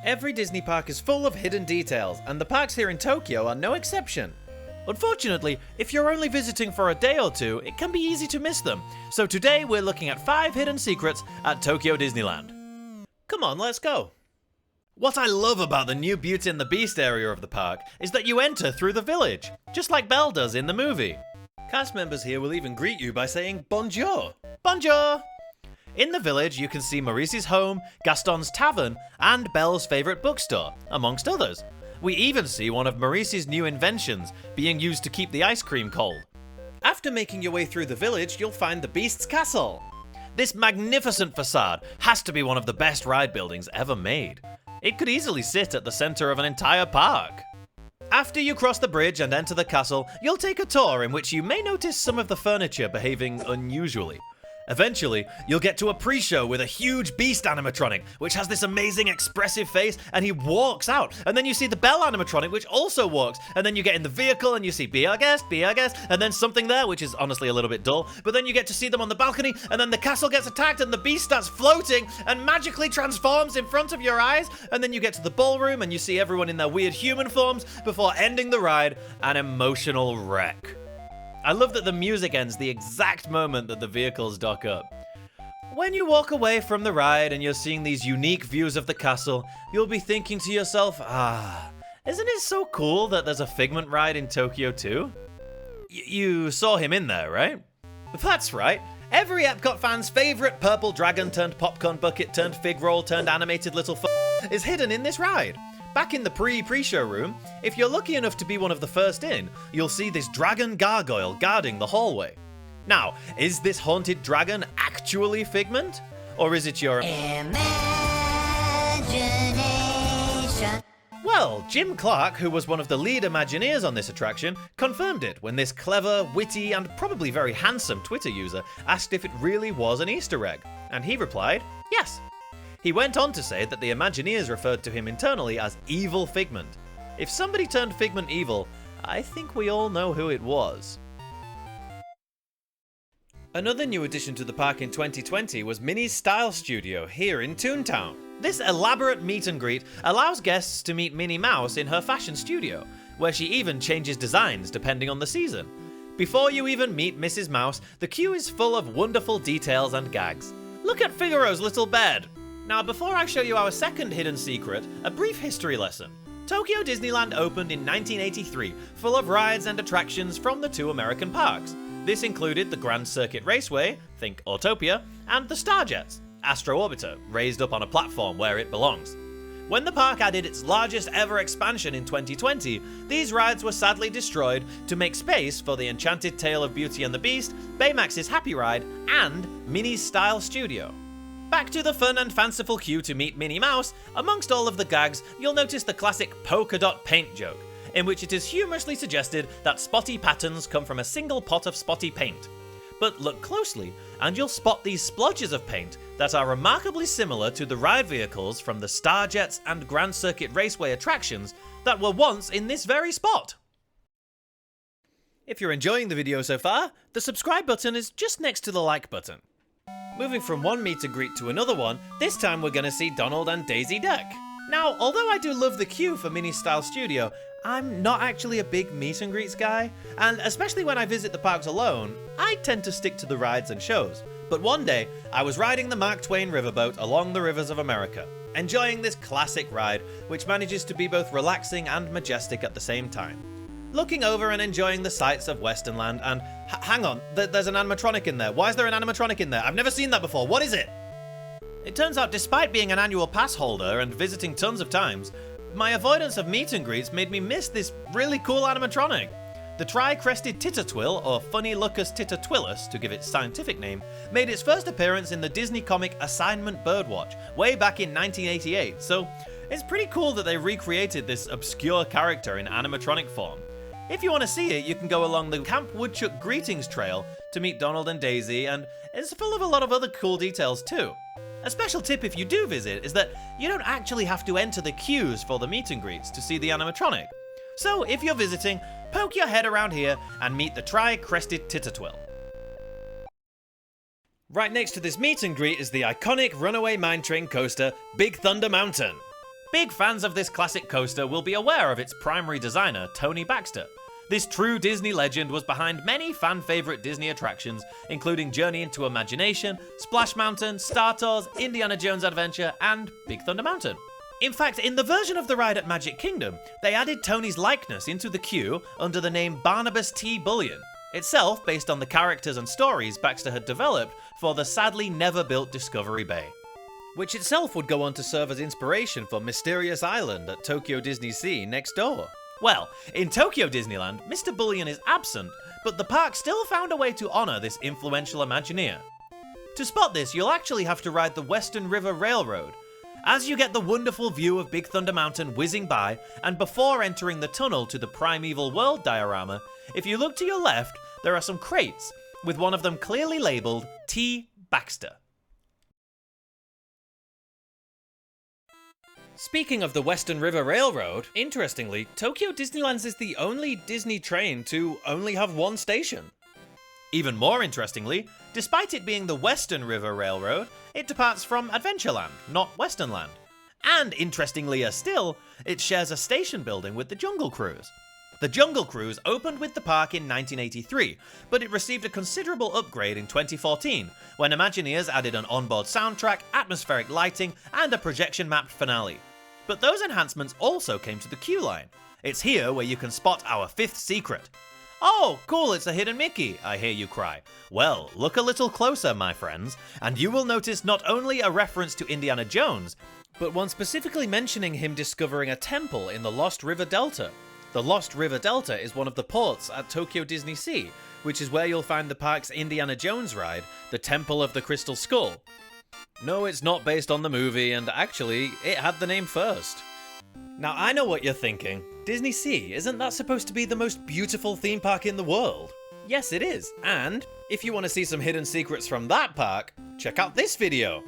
Every Disney park is full of hidden details, and the parks here in Tokyo are no exception. Unfortunately, if you're only visiting for a day or two, it can be easy to miss them. So today we're looking at 5 hidden secrets at Tokyo Disneyland. Come on, let's go. What I love about the new Beauty and the Beast area of the park is that you enter through the village, just like Belle does in the movie. Cast members here will even greet you by saying bonjour. Bonjour! In the village, you can see Maurice's home, Gaston's tavern, and Belle's favourite bookstore, amongst others. We even see one of Maurice's new inventions being used to keep the ice cream cold. After making your way through the village, you'll find the Beast's castle. This magnificent facade has to be one of the best ride buildings ever made. It could easily sit at the centre of an entire park. After you cross the bridge and enter the castle, you'll take a tour in which you may notice some of the furniture behaving unusually. Eventually, you'll get to a pre-show with a huge Beast animatronic, which has this amazing expressive face, and he walks out. And then you see the Belle animatronic, which also walks. And then you get in the vehicle and you see be our guest, and then something there, which is honestly a little bit dull. But then you get to see them on the balcony, and then the castle gets attacked, and the Beast starts floating and magically transforms in front of your eyes. And then you get to the ballroom, and you see everyone in their weird human forms before ending the ride, an emotional wreck. I love that the music ends the exact moment that the vehicles dock up. When you walk away from the ride and you're seeing these unique views of the castle, you'll be thinking to yourself, isn't it so cool that there's a Figment ride in Tokyo too? You saw him in there, right? That's right. Every Epcot fan's favourite purple dragon turned popcorn bucket turned fig roll turned animated little is hidden in this ride. Back in the pre-show room, if you're lucky enough to be one of the first in, you'll see this dragon gargoyle guarding the hallway. Now, is this haunted dragon actually Figment? Or is it your imagination? Well, Jim Clark, who was one of the lead Imagineers on this attraction, confirmed it when this clever, witty, and probably very handsome Twitter user asked if it really was an Easter egg. And he replied, yes. He went on to say that the Imagineers referred to him internally as Evil Figment. If somebody turned Figment evil, I think we all know who it was. Another new addition to the park in 2020 was Minnie's Style Studio here in Toontown. This elaborate meet and greet allows guests to meet Minnie Mouse in her fashion studio, where she even changes designs depending on the season. Before you even meet Mrs. Mouse, the queue is full of wonderful details and gags. Look at Figaro's little bed. Now, before I show you our second hidden secret, a brief history lesson. Tokyo Disneyland opened in 1983, full of rides and attractions from the 2 American parks. This included the Grand Circuit Raceway, think Autopia, and the Starjets, Astro Orbiter, raised up on a platform where it belongs. When the park added its largest ever expansion in 2020, these rides were sadly destroyed to make space for the Enchanted Tale of Beauty and the Beast, Baymax's Happy Ride, and Minnie's Style Studio. Back to the fun and fanciful queue to meet Minnie Mouse. Amongst all of the gags, you'll notice the classic polka dot paint joke, in which it is humorously suggested that spotty patterns come from a single pot of spotty paint. But look closely, and you'll spot these splodges of paint that are remarkably similar to the ride vehicles from the Starjets and Grand Circuit Raceway attractions that were once in this very spot. If you're enjoying the video so far, the subscribe button is just next to the like button. Moving from one meet and greet to another one, this time we're going to see Donald and Daisy Duck. Now, although I do love the queue for Minnie's Style Studio, I'm not actually a big meet and greets guy, and especially when I visit the parks alone, I tend to stick to the rides and shows. But one day, I was riding the Mark Twain riverboat along the rivers of America, enjoying this classic ride, which manages to be both relaxing and majestic at the same time. Looking over and enjoying the sights of Westernland and... hang on, there's an animatronic in there. Why is there an animatronic in there? I've never seen that before. What is it? It turns out despite being an annual pass holder and visiting tons of times, my avoidance of meet and greets made me miss this really cool animatronic. The tri-crested Tittertwill, or Funny Lucus Tittertwillus to give its scientific name, made its first appearance in the Disney comic Assignment Birdwatch way back in 1988, so it's pretty cool that they recreated this obscure character in animatronic form. If you want to see it, you can go along the Camp Woodchuck Greetings Trail to meet Donald and Daisy, and it's full of a lot of other cool details too. A special tip if you do visit is that you don't actually have to enter the queues for the meet and greets to see the animatronic. So if you're visiting, poke your head around here and meet the tri-crested Tittertwill. Right next to this meet and greet is the iconic runaway mine train coaster, Big Thunder Mountain. Big fans of this classic coaster will be aware of its primary designer, Tony Baxter. This true Disney legend was behind many fan-favorite Disney attractions, including Journey into Imagination, Splash Mountain, Star Tours, Indiana Jones Adventure, and Big Thunder Mountain. In fact, in the version of the ride at Magic Kingdom, they added Tony's likeness into the queue under the name Barnabas T. Bullion, itself based on the characters and stories Baxter had developed for the sadly never-built Discovery Bay, which itself would go on to serve as inspiration for Mysterious Island at Tokyo DisneySea next door. Well, in Tokyo Disneyland, Mr. Bullion is absent, but the park still found a way to honour this influential Imagineer. To spot this, you'll actually have to ride the Western River Railroad. As you get the wonderful view of Big Thunder Mountain whizzing by, and before entering the tunnel to the Primeval World diorama, if you look to your left, there are some crates, with one of them clearly labelled T. Baxter. Speaking of the Western River Railroad, interestingly, Tokyo Disneyland is the only Disney train to only have one station. Even more interestingly, despite it being the Western River Railroad, it departs from Adventureland, not Westernland. And interestinglier still, it shares a station building with the Jungle Cruise. The Jungle Cruise opened with the park in 1983, but it received a considerable upgrade in 2014, when Imagineers added an onboard soundtrack, atmospheric lighting, and a projection-mapped finale. But those enhancements also came to the queue line. It's here where you can spot our fifth secret. "Oh, cool, it's a hidden Mickey," I hear you cry. Well, look a little closer, my friends, and you will notice not only a reference to Indiana Jones, but one specifically mentioning him discovering a temple in the Lost River Delta. The Lost River Delta is one of the ports at Tokyo DisneySea, which is where you'll find the park's Indiana Jones ride, the Temple of the Crystal Skull. No, it's not based on the movie, and actually, it had the name first. Now, I know what you're thinking. DisneySea, isn't that supposed to be the most beautiful theme park in the world? Yes, it is. And if you want to see some hidden secrets from that park, check out this video.